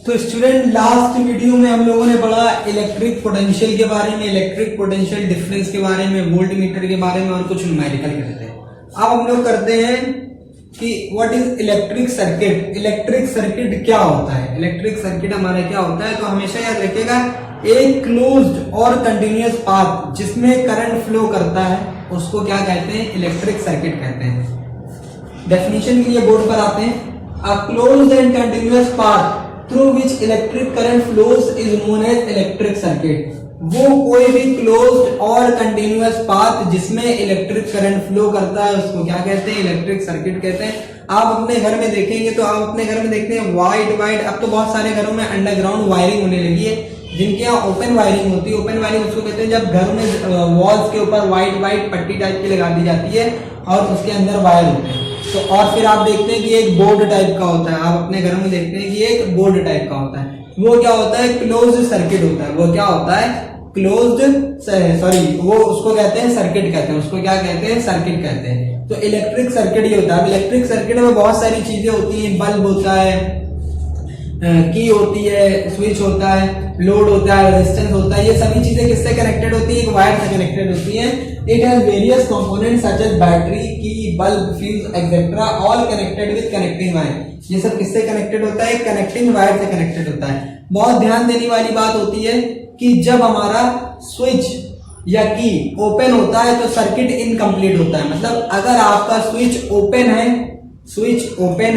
तो student last video में हम लोगों ने पढ़ा इलेक्ट्रिक पोटेंशियल के बारे में, इलेक्ट्रिक पोटेंशियल डिफरेंस के बारे में, वोल्ट मीटर के बारे में और कुछ न्यूमेरिकल करते हैं। अब हम लोग करते हैं कि what is electric circuit. Electric circuit क्या होता है? इलेक्ट्रिक सर्किट हमारा क्या होता है? तो हमेशा याद रखिएगा, एक क्लोज्ड और कंटिन्यूअस पाथ जिसमें करंट फ्लो करता है उसको क्या कहते हैं? इलेक्ट्रिक सर्किट कहते हैं। डेफिनेशन के लिए बोर्ड पर आते हैं। A closed and continuous path through which electric current flows is known as electric circuit. वो कोई भी क्लोज्ड और कंटिन्यूअस पाथ जिसमें इलेक्ट्रिक करंट फ्लो करता है उसको क्या कहते हैं? इलेक्ट्रिक सर्किट कहते हैं। आप अपने घर में देखेंगे तो आप अपने घर में देखते हैं वाइट अब तो बहुत सारे घरों में अंडरग्राउंड वायरिंग होने लगी है, जिनके यहाँ ओपन वायरिंग होती है। ओपन वायरिंग उसको कहते हैं जब घर में वॉल्स के ऊपर वाइट पट्टी टाइप की लगा दी जाती है और उसके अंदर वायर होते हैं। तो और फिर आप देखते हैं कि एक बोर्ड टाइप का होता है। आप अपने घर में देखते हैं कि एक बोर्ड टाइप का होता है। वो क्या होता है? क्लोज्ड सर्किट होता है। वो क्या होता है? वो उसको कहते हैं सर्किट कहते हैं। उसको क्या कहते हैं? सर्किट कहते हैं। तो इलेक्ट्रिक सर्किट ये होता है। इलेक्ट्रिक सर्किट में बहुत सारी चीजें होती हैं। बल्ब होता है, की होती है, स्विच होता है, लोड होता है, रेजिस्टेंस होता है। ये सभी चीजें किससे कनेक्टेड होती है? एक वायर से कनेक्टेड होती है। It has various components such as battery, key, bulb, fuse etcetera, all connected with connecting wire. ये सब किससे कनेक्टेड होता है? कनेक्टिंग वायर से कनेक्टेड होता है। बहुत ध्यान देने वाली बात होती है कि जब हमारा स्विच या की ओपन होता है तो सर्किट इनकम्प्लीट होता है। मतलब अगर आपका स्विच ओपन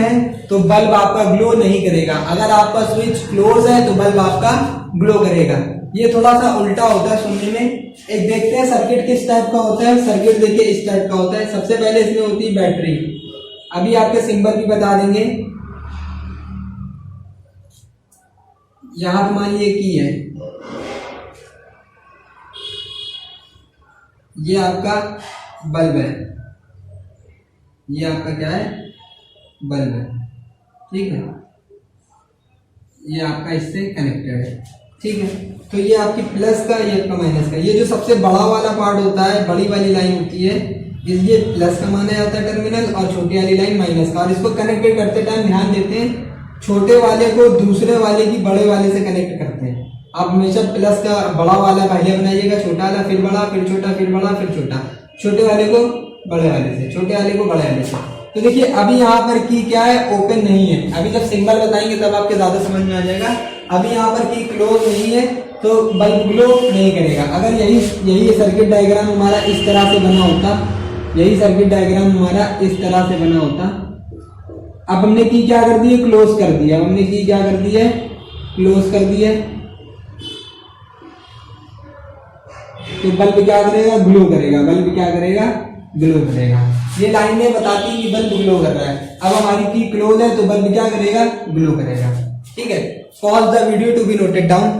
है तो बल्ब आपका ग्लो नहीं करेगा। अगर आपका स्विच क्लोज है तो बल्ब आपका ग्लो करेगा। ये थोड़ा सा उल्टा होता है सुनने में। एक देखते हैं सर्किट किस टाइप का होता है। सर्किट देखिए इस टाइप का होता है। सबसे पहले इसमें होती है बैटरी। अभी आपके सिंबल भी बता देंगे। यहां मान लीजिए की है, ये आपका बल्ब है, ये आपका क्या है? बल्ब है, ठीक है। ये आपका इससे कनेक्टेड है, ठीक है। तो ये आपकी प्लस का, ये आपका माइनस का। ये जो सबसे बड़ा वाला पार्ट होता है, बड़ी वाली लाइन होती है, ये प्लस का माना जाता है टर्मिनल, और छोटी वाली लाइन माइनस का। और इसको कनेक्टेड करते टाइम ध्यान देते हैं, छोटे वाले को दूसरे वाले की बड़े वाले से कनेक्ट करते हैं। आप हमेशा प्लस का बड़ा वाला पहले बनाइएगा, छोटा वाला फिर बड़ा, फिर छोटा, फिर बड़ा, फिर छोटा। छोटे वाले को बड़े वाले से, छोटे वाले को बड़े वाले से। तो देखिए अभी यहाँ पर की क्या है? ओपन नहीं है। अभी जब सिंबल बताएंगे तब आपके ज्यादा समझ में आ जाएगा। अभी यहाँ पर की क्लोज नहीं है तो बल्ब ग्लो नहीं करेगा। अगर यही सर्किट डायग्राम हमारा इस तरह से बना होता, यही सर्किट डायग्राम हमारा इस तरह से बना होता। अब हमने की क्या कर दी है? क्लोज कर दिया। हमने की क्या कर दी है? क्लोज कर दी है। तो बल्ब क्या करेगा? ग्लो करेगा। बल्ब क्या करेगा? ग्लो करेगा। ये लाइनें बताती हैं कि बल्ब ग्लो कर रहा है। अब हमारी की क्लोज है तो बल्ब क्या करेगा? ग्लो करेगा, ठीक है। Pause the video to be noted down.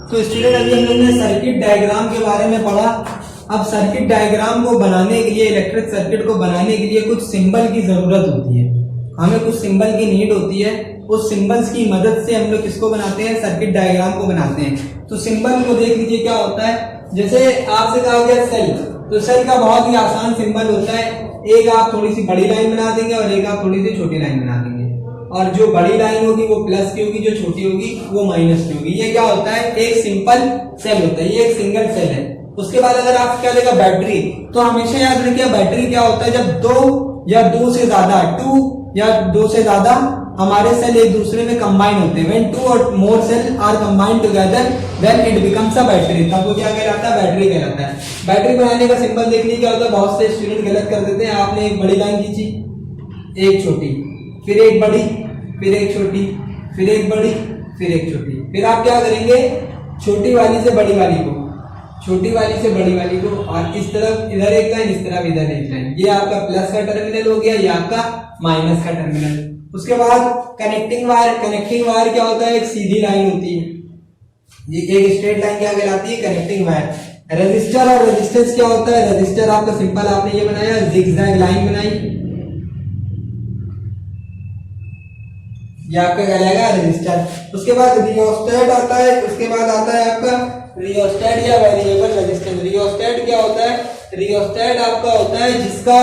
तो स्टूडेंट अभी हम लोग ने सर्किट डायग्राम के बारे में पढ़ा। अब सर्किट डायग्राम को बनाने के लिए, इलेक्ट्रिक सर्किट को बनाने के लिए कुछ सिंबल की जरूरत होती है। हमें कुछ सिंबल की नीड होती है। उस सिंबल्स की मदद से हम लोग किसको बनाते हैं? सर्किट डायग्राम को बनाते हैं। तो सिंबल को देख लीजिए क्या होता है। जैसे आपसे कहा गया सेल, तो सेल का बहुत ही आसान सिंबल होता है। एक आप थोड़ी सी बड़ी लाइन बना देंगे और एक आप थोड़ी सी छोटी लाइन बना देंगे, और जो बड़ी लाइन होगी वो प्लस की होगी, जो छोटी होगी वो माइनस की होगी। ये क्या होता है? एक सिंपल सेल होता है। ये एक सिंगल सेल है। उसके बाद अगर आप क्या लेगा? बैटरी। तो हमेशा याद रखिए बैटरी क्या होता है? जब दो या दो से ज्यादा, टू या दो से ज्यादा हमारे सेल एक दूसरे में कंबाइन होते हैं। व्हेन टू और more cell are combined together then it becomes a battery. तब वो क्या कहलाता है? बैटरी कहलाता है। बैटरी बनाने का सिंबल देखने क्या होता है? बहुत से स्टूडेंट गलत कर देते हैं। आपने एक बड़ी लाइन खींची, एक छोटी, फिर एक बड़ी, फिर एक छोटी, फिर एक बड़ी, फिर एक छोटी। फिर आप क्या करेंगे? छोटी वाली से बड़ी वाली को, छोटी वाली से बड़ी वाली को, और इस तरफ इधर एक लाइन, इस तरफ इधर एक लाइन। ये आपका प्लस का टर्मिनल हो गया, ये आपका माइनस का टर्मिनल। उसके बाद कनेक्टिंग वायर। कनेक्टिंग वायर क्या होता है? एक सीधी लाइन होती है। ये एक स्ट्रेट लाइन क्या कहलाती है? Connecting wire. रेजिस्टर और रेजिस्टेंस क्या होता है? रेजिस्टर आपका सिंपल आपने ये बनाया, जिगजैग लाइन बनाई, ये आपका कहलाएगा रेजिस्टर। उसके बाद रियोस्टेट आता है। उसके बाद आता है आपका रियोस्टेट या वेरिएबल रेजिस्टेंस। रियोस्टेट क्या होता है? रियोस्टेट आपका होता है जिसका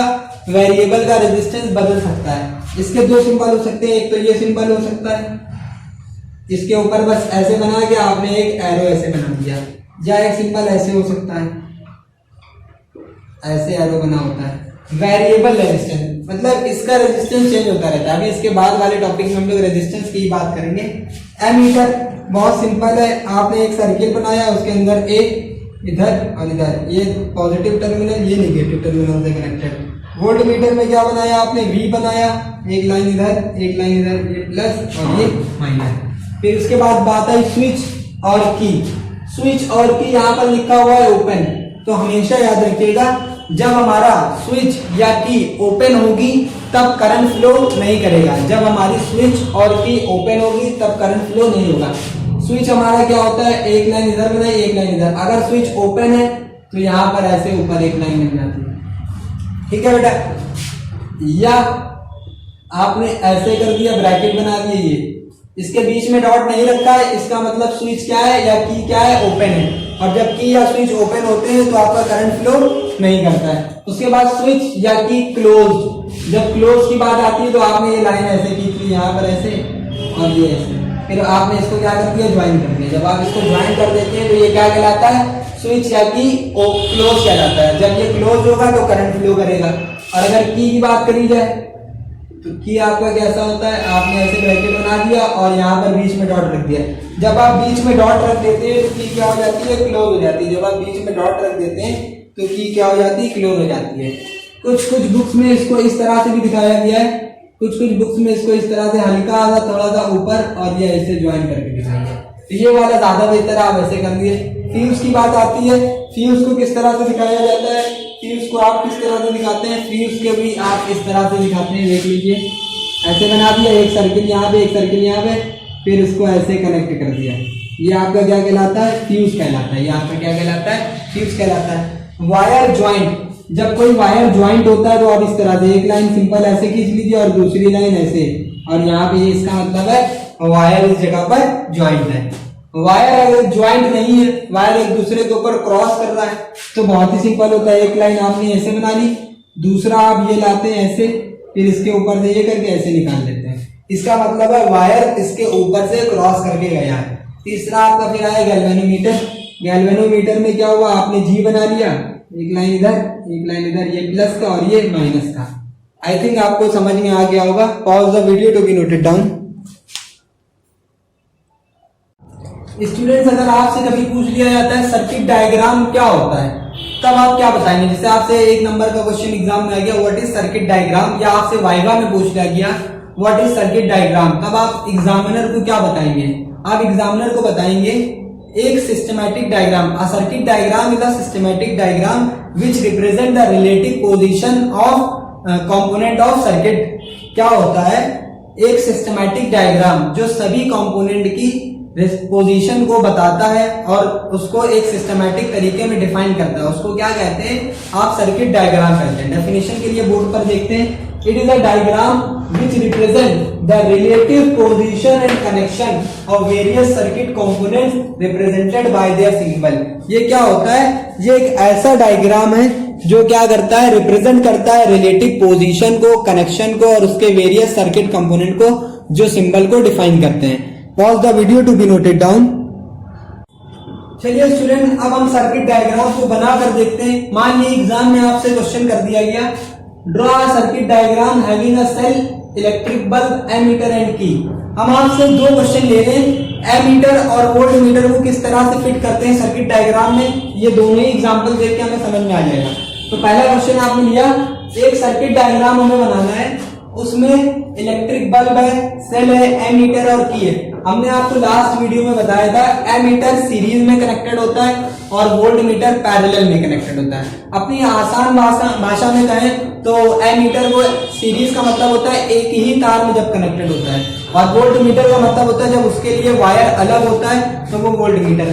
वेरिएबल का रेजिस्टेंस बदल सकता है। इसके दो सिंबल हो सकते हैं, एक तो ये सिंबल हो सकता है, इसके ऊपर बस ऐसे बना के आपने एक एरो ऐसे बना दिया, या एक सिंबल ऐसे हो सकता है, ऐसे एरो बना होता है। वेरिएबल रेजिस्टेंस मतलब इसका रेजिस्टेंस चेंज होता रहता है। अभी इसके बाद वाले टॉपिक में हम लोग रेजिस्टेंस की बात करेंगे। एमीटर बहुत सिंपल है, आपने एक सर्किल बनाया, उसके अंदर एक इधर और इधर, ये पॉजिटिव टर्मिनल, ये नेगेटिव टर्मिनल से कनेक्टेड। वोल्ट मीटर में क्या बनाया आपने, वी बनाया, एक लाइन इधर एक लाइन इधर, ये प्लस और ये माइनस। फिर उसके बाद बात आई स्विच और की। स्विच और की यहाँ पर लिखा हुआ है ओपन, तो हमेशा याद रखिएगा जब हमारा स्विच या की ओपन होगी तब करंट फ्लो नहीं करेगा। जब हमारी स्विच और की ओपन होगी तब करंट फ्लो नहीं होगा। स्विच हमारा क्या होता है, एक लाइन इधर बनाई एक लाइन इधर। अगर स्विच ओपन है तो यहाँ पर ऐसे ऊपर एक लाइन बन जाती है, ठीक है बेटा। या आपने ऐसे कर दिया, ब्रैकेट बना दिए, ये इसके बीच में डॉट नहीं रखा है, इसका मतलब स्विच क्या है या की क्या है, ओपन है। और जब की या स्विच ओपन होते हैं तो आपका करंट फ्लो नहीं करता है। उसके बाद स्विच या की क्लोज, जब क्लोज की बात आती है तो आपने ये लाइन ऐसे की थी, यहाँ पर ऐसे और ये ऐसे, फिर आपने इसको क्या कर दिया, ज्वाइन कर दिया। जब आप इसको ज्वाइन कर देते हैं तो ये क्या कहलाता है, स्विच या की क्लोज कहलाता है। जब ये क्लोज होगा तो करंट फ्लो करेगा। और अगर की बात करी जाए तो की आपका कैसा होता है, आपने ऐसे ब्रैकेट बना दिया और यहाँ पर बीच में डॉट रख दिया। जब आप बीच में डॉट रख देते हैं तो की क्या हो जाती है, क्लोज हो जाती है। जब आप बीच में डॉट रख देते हैं तो की क्या हो जाती है, क्लोज हो जाती है। कुछ बुक्स में इसको इस तरह से भी दिखाया गया है, कुछ बुक्स में इसको इस तरह से हल्का सा थोड़ा सा ऊपर और ये ऐसे ज्वाइन करके दिखाया है। तो ये वाला ज्यादा बेहतर है, आप ऐसे कर दिए। फ्यूज की बात आती है, फ्यूज को किस तरह से दिखाया जाता है, फ्यूज को आप किस तरह से दिखाते हैं, फ्यूज के भी आप इस तरह से दिखाते हैं। देख लीजिए, ऐसे बना दिया, एक सर्किल यहाँ पे एक सर्किल यहाँ पे, फिर इसको ऐसे कनेक्ट कर दिया। ये आपका क्या कहलाता है, फ्यूज कहलाता है। ये आपका क्या कहलाता है, फ्यूज कहलाता है। वायर ज्वाइंट, जब कोई वायर ज्वाइंट होता है तो आप इस तरह से एक लाइन सिंपल ऐसे खींच लीजिए और दूसरी लाइन ऐसे, और यहाँ पे ये इसका मतलब है वायर इस जगह पर ज्वाइंट है। वायर अगर ज्वाइंट नहीं है, वायर एक दूसरे के ऊपर क्रॉस कर रहा है तो बहुत ही सिंपल होता है। एक लाइन आपने ऐसे बना ली, दूसरा आप ये लाते हैं ऐसे, फिर इसके ऊपर से ये करके ऐसे निकाल लेते हैं। इसका मतलब है वायर इसके ऊपर से क्रॉस करके गया है। तीसरा आपका फिर आया गैल्वेनोमीटर। गैल्वेनोमीटर में क्या हुआ, आपने जी बना लिया, एक लाइन इधर एक लाइन इधर, ये प्लस का और ये माइनस का। आई थिंक आपको समझ में आ गया होगा। Pause the video to be noted down. Students, अगर आपसे कभी पूछ लिया जाता है सर्किट डायग्राम क्या होता है, तब आप क्या बताएंगे? जैसे आपसे एक नंबर का क्वेश्चन एग्जाम में आ गया, व्हाट इज सर्किट डायग्राम, या आपसे वाइवा में पूछ लिया गया व्हाट इज सर्किट डायग्राम, तब आप एग्जामिनर को क्या बताएंगे? आप एग्जामिनर को बताएंगे एक systematic diagram. A circuit diagram is a systematic diagram which represent the relative position of component of circuit. क्या होता है, एक सिस्टमैटिक डायग्राम जो सभी कंपोनेंट की पोजीशन को बताता है और उसको एक सिस्टमैटिक तरीके में डिफाइन करता है, उसको क्या कहते हैं, आप सर्किट डायग्राम कहते हैं। डेफिनेशन के लिए बोर्ड पर देखते हैं, it is a diagram which represent the relative position and connection of various circuit components represented by their symbol। ये क्या होता है, ये एक ऐसा डायग्राम है जो क्या करता है, रिप्रेजेंट करता है रिलेटिव पोजीशन को, कनेक्शन को और उसके वेरियस सर्किट कंपोनेंट को जो सिंबल को डिफाइन करते हैं। Pause the video to be noted down. चलिए स्टूडेंट, अब हम सर्किट डायग्राम को बनाकर देखते हैं। मान लीजिए एग्जाम में आपसे क्वेश्चन कर दिया गया, draw a circuit diagram having a cell, electric bulb, ammeter and key. हम आपसे दो क्वेश्चन ले रहे हैं, एमीटर और वोल्ट मीटर को किस तरह से फिट करते हैं सर्किट डायग्राम में। ये दोनों ही एग्जांपल देख के हमें समझ में आ जाएगा। तो पहला क्वेश्चन आपने लिया, एक सर्किट डायग्राम हमें बनाना है, उसमें इलेक्ट्रिक बल्ब है, सेल है, एमीटर और की है। हमने आपको लास्ट वीडियो में बताया था एमीटर सीरीज में कनेक्टेड होता है और वोल्ट मीटर पैरेलल में कनेक्टेड होता है। अपनी आसान भाषा में कहें तो एमीटर को सीरीज का मतलब होता है एक ही तार में जब कनेक्टेड होता है, और वोल्ट मीटर का मतलब होता है जब उसके लिए वायर अलग होता है तो वो वोल्ट मीटर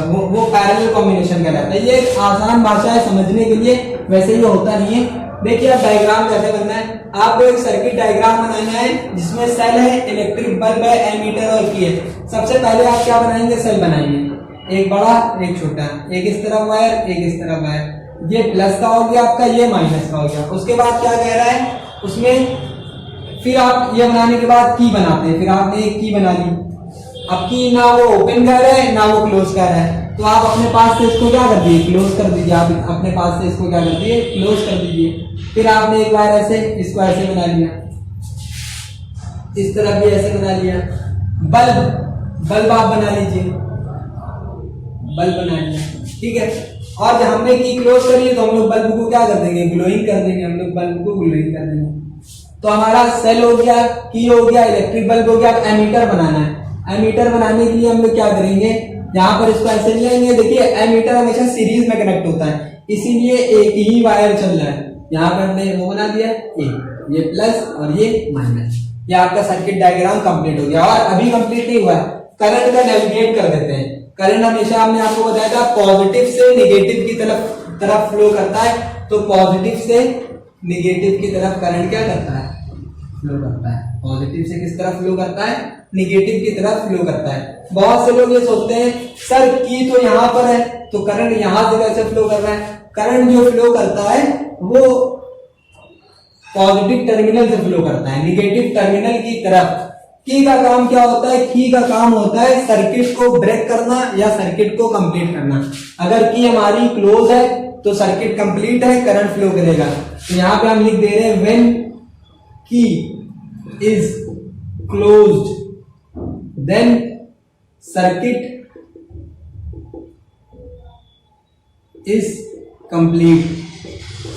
वो पैरेलल कॉम्बिनेशन कहलाता है। ये एक आसान भाषा है समझने के लिए, वैसे ये होता नहीं है। देखिए अब डायग्राम कैसे बनना है, आपको एक सर्किट डायग्राम बनाना है जिसमें सेल है, इलेक्ट्रिक बल्ब है, एमीटर और की है। सबसे पहले आप क्या बनाएंगे, सेल बनाएंगे, एक बड़ा एक छोटा, एक इस तरफ वायर एक इस तरफ वायर। ये प्लस का हो गया आपका, ये माइनस का हो गया। उसके बाद क्या कह रहा है उसमें, फिर आप ये बनाने के बाद की बनाते हैं, फिर आपने एक की बना ली। अब की ना वो ओपन कर रहा है ना वो क्लोज कर रहा है, तो आप अपने पास से इसको क्या कर दिए, क्लोज कर दीजिए। आप अपने पास से इसको क्या कर दिए, क्लोज कर दीजिए। फिर आपने एक बार ऐसे इसको ऐसे बना लिया, इस तरफ भी ऐसे बना लिया। बल्ब आप बना लीजिए, बल्ब बना लिया, ठीक है। और जब हमने की क्लोज करी तो हम लोग बल्ब को क्या कर देंगे, ग्लोइंग कर देंगे। हम लोग बल्ब को ग्लोइंग कर देंगे। तो हमारा सेल हो गया, की हो गया, इलेक्ट्रिक बल्ब हो गया। अब एमीटर बनाना है। एमीटर बनाने के लिए हम लोग क्या करेंगे, यहाँ पर इसको ऐसे लेंगे। देखिए एमीटर हमेशा सीरीज में कनेक्ट होता है, इसीलिए एक ही वायर चल रहा है। यहाँ पर हमने वो बना दिया ये प्लस और ये माइनस। ये आपका सर्किट डायग्राम कंप्लीट हो गया। और अभी कंप्लीट नहीं हुआ, करंट का नेविगेट कर देते हैं। करंट हमेशा हमने आपको बताया था पॉजिटिव से नेगेटिव की तरफ फ्लो करता है। तो पॉजिटिव से नेगेटिव की तरफ करंट क्या करता है, फ्लो करता है। पॉजिटिव से किस तरफ फ्लो करता है, नेगेटिव की तरफ फ्लो करता है। बहुत से लोग ये सोचते हैं सर की तो यहाँ पर है तो करंट यहाँ से कैसे फ्लो कर रहा है। करंट जो फ्लो करता है वो पॉजिटिव टर्मिनल से फ्लो करता है, नेगेटिव टर्मिनल की तरफ। की का काम क्या होता है, की का काम होता है सर्किट को ब्रेक करना या सर्किट को कंप्लीट करना। अगर की हमारी क्लोज है तो सर्किट कंप्लीट है, करंट फ्लो करेगा। तो यहां पे हम लिख दे रहे हैं when key is closed then circuit is complete.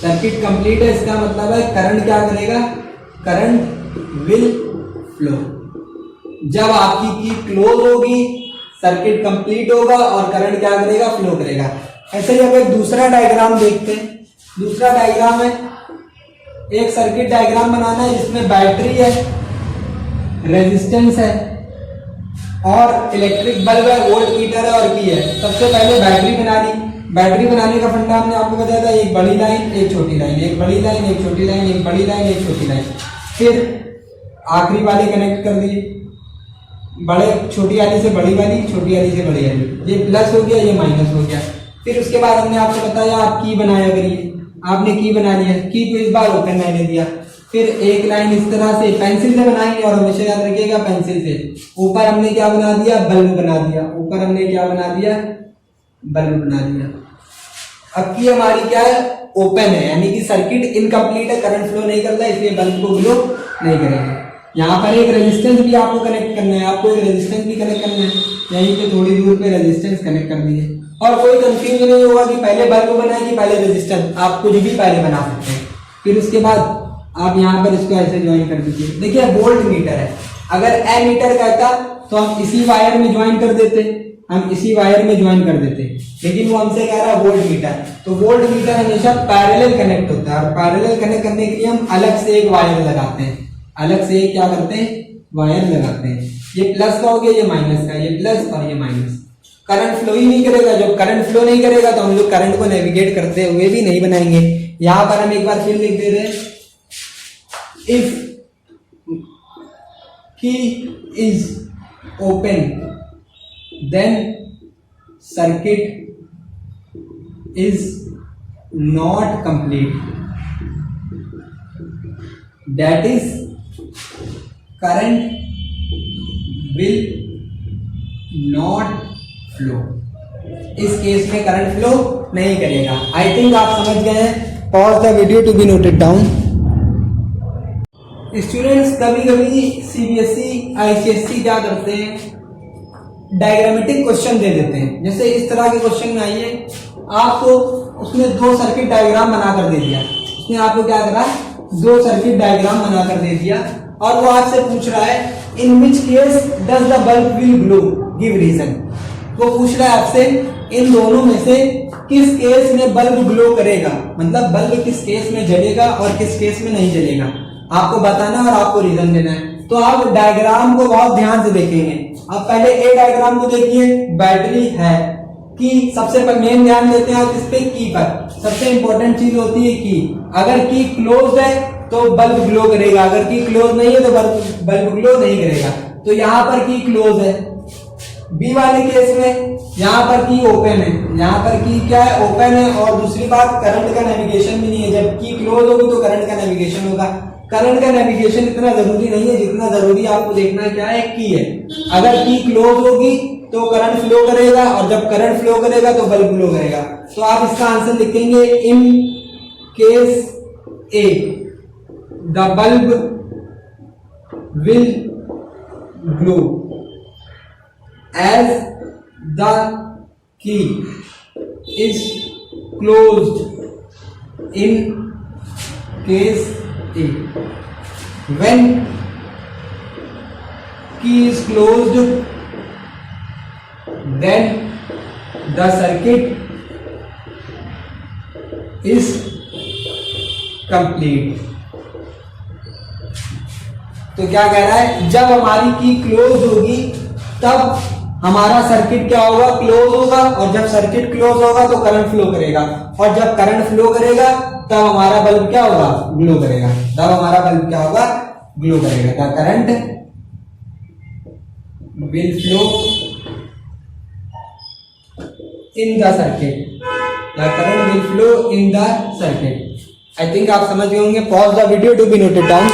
Circuit complete है, इसका मतलब है करंट क्या करेगा, करंट विल फ्लो। जब आपकी की क्लोज होगी सर्किट कंप्लीट होगा और करंट क्या करेगा, फ्लो करेगा। ऐसे ही अब एक दूसरा डायग्राम देखते हैं। दूसरा डायग्राम है, एक सर्किट डायग्राम बनाना है जिसमें बैटरी है, रेजिस्टेंस है और इलेक्ट्रिक बल्ब है, वोल्ट मीटर है और की है। सबसे पहले बैटरी बना ली। बैटरी बनाने का फंडा हमने आपको बताया था, एक बड़ी लाइन एक छोटी लाइन, एक बड़ी लाइन एक छोटी लाइन, एक बड़ी लाइन एक छोटी लाइन। फिर आखिरी वाली कनेक्ट कर दी, बड़े छोटी वाली से बड़ी वाली, छोटी वाली से बड़ी वाली। ये प्लस हो गया, ये माइनस हो गया। फिर उसके बाद हमने आपको बताया आप की बनाया करिए। आपने की बना लिया, की को इस बार ओपन मैंने दिया। फिर एक लाइन इस तरह से पेंसिल से बनाएंगे और हमेशा याद रखिएगा पेंसिल से। ऊपर हमने क्या बना दिया, बल्ब बना दिया। ऊपर हमने क्या बना दिया, बल्ब बना दिया। अब की हमारी क्या है, ओपन है, यानी कि सर्किट इनकम्प्लीट है, करंट फ्लो नहीं कर रहा है, इसलिए बल्ब को ग्लो नहीं करेगा। यहाँ पर एक रेजिस्टेंस भी आपको कनेक्ट करना है, आपको एक रेजिस्टेंस भी कनेक्ट करना है। यहीं पे थोड़ी दूर पे रेजिस्टेंस कनेक्ट कर दिए। और कोई कंफ्यूजन नहीं होगा कि पहले बल्ब बनाए कि पहले रेजिस्टेंस, आप कुछ भी पहले बना सकते हैं। फिर उसके बाद आप यहाँ पर इसको ऐसे ज्वाइन कर दीजिए। देखिए वोल्ट मीटर है, अगर एमीटर कहता तो हम इसी वायर में ज्वाइन कर देते, हम इसी वायर में ज्वाइन कर देते, लेकिन वो हमसे कह रहा है वोल्ट मीटर। तो वोल्ट मीटर हमेशा पैरेलल कनेक्ट होता है और पैरेलल कनेक्ट करने के लिए हम अलग से एक वायर लगाते हैं, अलग से क्या करते हैं, वायर लगाते हैं। ये प्लस का हो गया, ये माइनस का, ये प्लस और ये माइनस। करंट फ्लो ही नहीं करेगा। जब करंट फ्लो नहीं करेगा तो हम लोग करंट को नेविगेट करते हुए भी नहीं बनाएंगे। यहां पर हम एक बार फिर लिख दे रहे हैं, if key is open then circuit is not complete, that is current will not flow. इस केस में करंट फ्लो नहीं करेगा। आई थिंक आप समझ गए हैं। Pause the video to be noted down. Students कभी कभी सीबीएसई आईसीएसई क्या करते हैं, डायग्रामेटिक क्वेश्चन दे देते हैं। जैसे इस तरह के क्वेश्चन में आइए, आपको उसने दो सर्किट डायग्राम बनाकर दे दिया। उसने आपको क्या करा, दो सर्किट डायग्राम बनाकर दे दिया और वो आपसे पूछ रहा है in which case does the bulb will glow, give reason. वो पूछ रहा है आपसे इन दोनों में से किस केस में बल्ब ग्लो करेगा, मतलब बल्ब किस केस में जलेगा और किस केस में नहीं जलेगा, आपको बताना और आपको रीजन देना है। तो आप डायग्राम को बहुत ध्यान से देखेंगे। आप पहले ए डायग्राम को देखिए, बैटरी है, की सबसे मेन ध्यान देते हैं आप इस पे, की पर। सबसे इंपॉर्टेंट चीज होती है की। अगर की क्लोज है तो बल्ब ग्लो करेगा, अगर की क्लोज नहीं है तो बल्ब ग्लो नहीं करेगा। तो यहाँ पर की क्लोज है। बी वाले केस में यहाँ पर की ओपन है, यहाँ पर की क्या है, ओपन है। और दूसरी बात, करंट का नेविगेशन भी नहीं है। जब की क्लोज होगी तो करंट का नेविगेशन होगा। करंट का नेविगेशन इतना जरूरी नहीं है, जितना जरूरी आपको देखना क्या है, की है। अगर की क्लोज होगी तो करंट फ्लो करेगा, और जब करंट फ्लो करेगा तो बल्ब ग्लो करेगा। तो आप इसका आंसर लिखेंगे in case A the bulb will glow as the key is closed in case A. When key is closed, then the circuit is complete। तो क्या कह रहा है, जब हमारी की क्लोज होगी तब हमारा सर्किट क्या होगा, क्लोज होगा। और जब सर्किट क्लोज होगा तो करंट फ्लो करेगा, और जब करंट फ्लो करेगा तब हमारा बल्ब क्या होगा, ग्लो करेगा। तब हमारा बल्ब क्या होगा, ग्लो करेगा। The current will flow in the circuit। The current will flow in the circuit। I think आप समझ गए होंगे। Pause the video to be noted down।